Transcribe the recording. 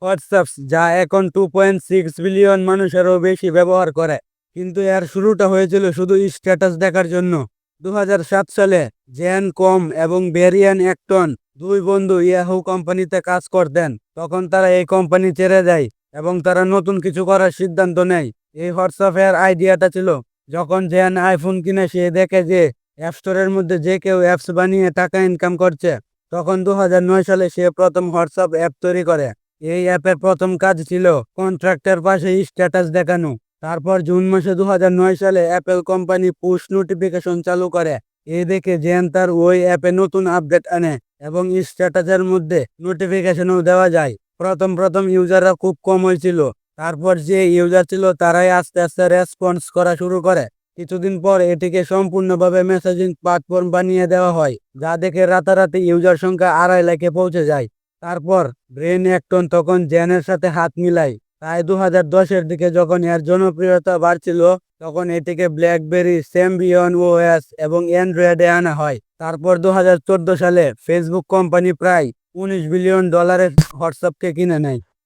WhatsApp, যা এখন 2.6 billion মানুষেরও বেশি ব্যবহার করে। কিন্তু এর শুরুটা হয়েছিল শুধু স্ট্যাটাস দেখার জন্য। 2007 সালে জেন কম এবং ব্যারিয়ান অ্যাক্টন, দুই বন্ধু ইয়াহু কোম্পানিতে কাজ করতেন। তখন তারা এই কোম্পানি ছেড়ে দেয় এবং তারা নতুন কিছু করার সিদ্ধান্ত নেয়। এই হোয়াটসঅ্যাপের আইডিয়াটা ছিল, যখন জেন আইফোন কিনে সে দেখে যে অ্যাপ স্টোরের মধ্যে যে কেউ অ্যাপস বানিয়ে টাকা ইনকাম করছে। তখন 2009 সালে সে প্রথম হোয়াটসঅ্যাপ অ্যাপ তৈরি করে। এই অ্যাপের প্রথম কাজ ছিল কন্ট্রাক্টের পাশে স্ট্যাটাস দেখানো। তারপর জুন মাসে 2009 সালে অ্যাপেল কোম্পানি পুশ নোটিফিকেশন চালু করে। এই দেখে জেন তার ওই অ্যাপে নতুন আপডেট আনে এবং স্ট্যাটাসের মধ্যে নোটিফিকেশনও দেওয়া যায়। প্রথম প্রথম ইউজাররা খুব কম হয়েছিল। তারপর যে ইউজার ছিল তারাই আস্তে আস্তে রেসপন্স করা শুরু করে। কিছুদিন পর এটিকে সম্পূর্ণভাবে মেসেজিং প্ল্যাটফর্ম বানিয়ে দেওয়া হয়, যা দেখে রাতারাতি ইউজার সংখ্যা 2.5 লাখে পৌঁছে যায়। তারপর ব্রেন অ্যাক্টন তখন জেনের সাথে হাত মিলায়। তাই 2010-এর দিকে যখন এর জনপ্রিয়তা বাড়ছিল, তখন এটিকে ব্ল্যাকবেরি, স্যাম্বিয়ন ওএস এবং অ্যান্ড্রয়েডে আনা হয়। তারপর 2014 সালে ফেসবুক কোম্পানি প্রায় $19 বিলিয়ন হোয়াটসঅ্যাপকে কিনে নেয়।